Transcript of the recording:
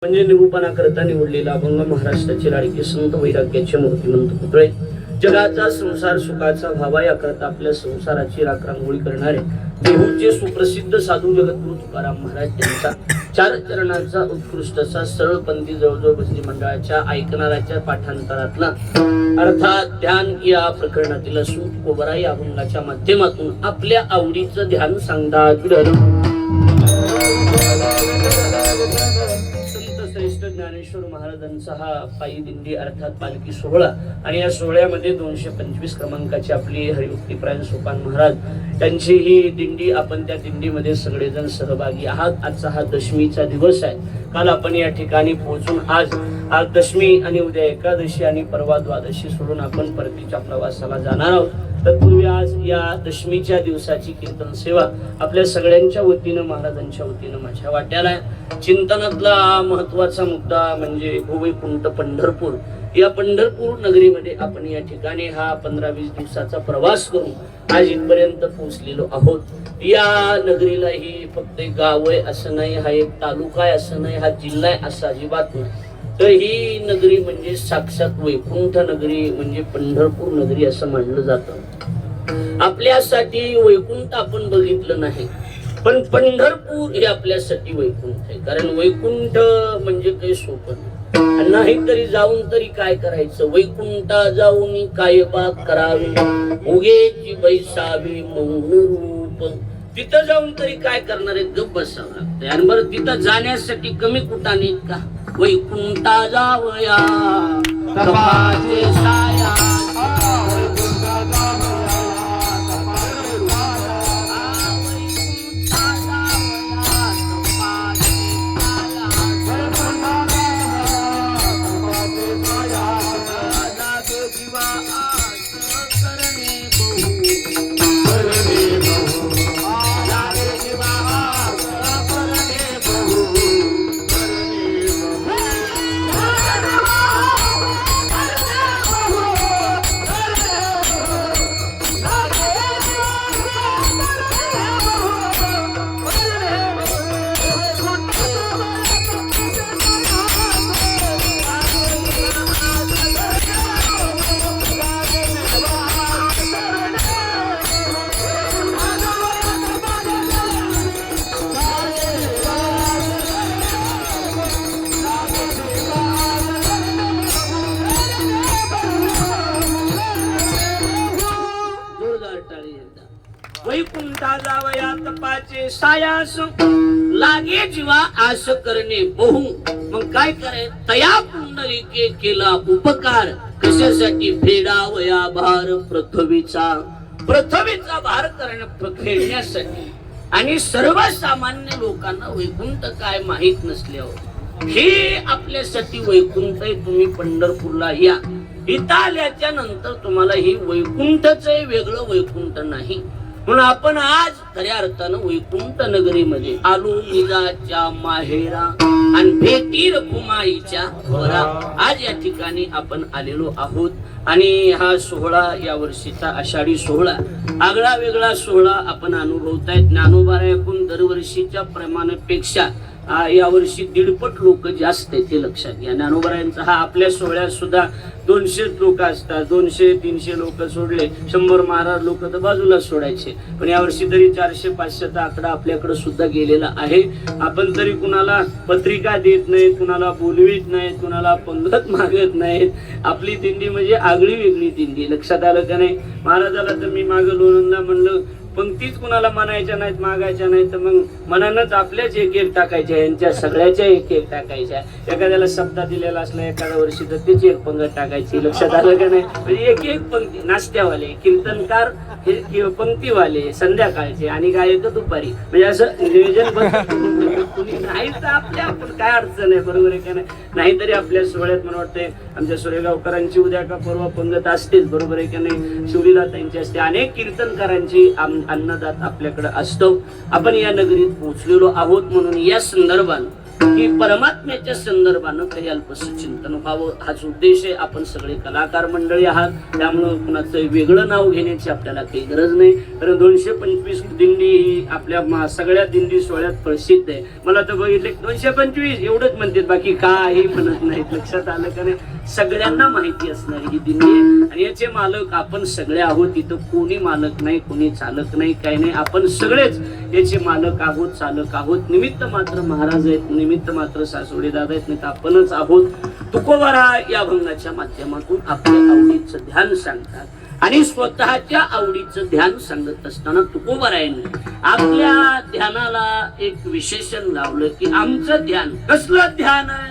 म्हणजे निरूपणाकरता निवडलेला अभंग महाराष्ट्राचे लाडके संत वैराग्याचे मूर्तिमंत पुतळे जगाचा संसार सुखाचा व्हावा याकरता आपल्या संसाराची राखरांगोळी करणारे देहूचे सुप्रसिद्ध साधू जगद्गुरु तुकाराम महाराज यांचा चार चरणांचा उत्कृष्ट असा सरळपंथी जवळजवळ भजनी मंडळाच्या ऐकणाऱ्याच्या पाठांतरातला अर्थात ध्यान या प्रकरणातील सूत कोबरा या अभंगाच्या माध्यमातून आपल्या आवडीचं ध्यान सांगतात श्रेष्ठ ज्ञानेश्वर महाराजांचा हा पायी दिंडी अर्थात पालखी सोहळा आणि या सोहळ्यामध्ये 225 क्रमांकाची आपली हरिभक्तीपरायण सोपान महाराज त्यांची ही दिंडी आपण त्या दिंडीमध्ये सगळेजण सहभागी आहात। आजचा हा दशमीचा दिवस आहे। काल आपण या ठिकाणी पोहोचून आज दशमी आणि उद्या एकादशी आणि परवा द्वादशी सोडून आपण परतीच्या प्रवासाला जाणार आहोत। तत्पूर्वी आज या दशमीच्या दिवसाची कीर्तन सेवा आपल्या सगळ्यांच्या वतीनं महाराजांच्या वतीनं माझ्या वाट्याला आहे। चिंतनातला महत्वाचा मुद्दा म्हणजे भूवैकुंठ पंढरपूर। या पंढरपूर नगरीमध्ये आपण या ठिकाणी हा 15-20 दिवसाचा प्रवास करून आज इथपर्यंत पोहोचलेलो आहोत। या नगरीला ही फक्त एक गाव आहे असं नाही, हा एक तालुका आहे असं नाही, हा जिल्हा आहे असं अजिबात नाही। तर ही नगरी म्हणजे साक्षात वैकुंठ नगरी म्हणजे पंढरपूर नगरी असं मानलं जातं। आपल्यासाठी वैकुंठ आपण बघितलं नाही, पण पंढरपूर हे आपल्यासाठी वैकुंठ आहे। कारण वैकुंठ म्हणजे काही सोपं नाही, तरी जाऊन तरी काय करायचं, वैकुंठा जाऊन काय बात करावी, उगेची बैसावी मौन रूप। तिथं जाऊन तरी काय करणार आहे, गप्प बसावं लागतंय। आणि बरं तिथं जाण्यासाठी कमी कुठाने का, वैकुंठा जावया कपाचे साया, वैकुंठा जावया तपाचे सायास, लागे जीवा आस करणे बहु। मग काय करे, तया पुंडलिके केला उपकार, कशासाठी फेडावया भार पृथ्वीचा, पृथ्वीचा भार खेळण्यासाठी। आणि सर्वसामान्य लोकांना वैकुंठ काय माहित नसल्यावर हे आपल्यासाठी वैकुंठ आहे। तुम्ही पंढरपूरला या, इथं आल्याच्या नंतर तुम्हाला ही वैकुंठच आहे, वेगळं वैकुंठ नाही। म्हणून आपण आज खऱ्या अर्थानं वैकुंठ नगरीमध्ये आलो निजाच्या माहेरा आणि भेटी रखुमाईच्या वरा। आज या ठिकाणी आपण आलेलो आहोत आणि हा सोहळा या वर्षीचा आषाढी सोहळा आगळा वेगळा सोहळा आपण अनुभवतायत। ज्ञानोबा ऐकून दरवर्षीच्या प्रमाणापेक्षा यावर्षी 1.5 लोक जास्त आहेत, हे लक्षात घ्या। ज्ञानोबरायांचा हा आपल्या सोहळ्यात सुद्धा 200 लोक असतात, 200-300 लोक सोडले 100 महाराज लोक तर बाजूला सोडायचे, पण यावर्षी तरी 400-500चा आकडा आपल्याकडे सुद्धा गेलेला आहे। आपण तरी कुणाला पत्रिका देत नाहीत, कुणाला बोलवीत नाहीत, कुणाला पंगत मागत नाहीत। आपली दिंडी म्हणजे आगळी वेगळी दिंडी, लक्षात आलं का नाही। महाराजाला तर मी मागं लोणंदला म्हणलं पंक्तीच कुणाला म्हणायच्या नाहीत, मागायच्या नाहीत, तर मग मनानच आपल्याच एक टाकायच्या, यांच्या सगळ्याच्या एक टाकायच्या। एखाद्याला शब्द दिलेला असला एखाद्या वर्षी तर त्याची एक पंगत टाकायची, लक्षात आलं का नाही। म्हणजे एक पंक्ती, नाश्त्यावाले कीर्तनकार हे पंक्तीवाले संध्याकाळचे आणि गायक दुपारी, म्हणजे असं नियोजन कुणी नाही तर आपल्या आपण काय अडचण आहे, बरोबर आहे का नाही। नाहीतरी आपल्या सोहळ्यात मला वाटतंय आमच्या सुरेगावकरांची उद्या का परवा पंगत असतेच, बरोबर आहे का नाही। शिवलीदातांची असते, अनेक कीर्तनकारांची अन्नदात आपल्याकडे असतो। आपण या नगरीत पोहोचलेलो आहोत म्हणून या संदर्भात की परमात्म्याच्या संदर्भानं काही अल्पस चिंतन व्हावं, हाच उद्देश आहे. आपण सगळे कलाकार मंडळी आहात, त्यामुळं कुणाचं वेगळं नाव घेण्याची आपल्याला काही गरज नाही. कारण 225 दिंडी ही आपल्या सगळ्या दिंडी सोहळ्यात प्रसिद्ध आहे. मला तर बघितले 225 एवढंच म्हणतात, बाकी काही म्हणत नाहीत. लक्षात आलं का नाही? सगळ्यांना माहिती असणारी ही दिंडी आहे आणि याचे मालक आपण सगळे आहोत. इथं कोणी मालक नाही, कोणी चालक नाही, काही नाही. आपण सगळेच याचे मालक आहोत, चालक आहोत. निमित्त मात्र महाराज आहेत, निमित्त मात्र सासवडे दादा आहेत, नाही तर आपणच आहोत. तुकोबारा या भंगाच्या माध्यमातून आपल्या आवडीचं ध्यान सांगतात आणि स्वतःच्या आवडीचं ध्यान सांगत असताना तुकोबारायने आपल्या ध्यानाला एक विशेषण लावलं की आमचं ध्यान कसलं ध्यान आहे?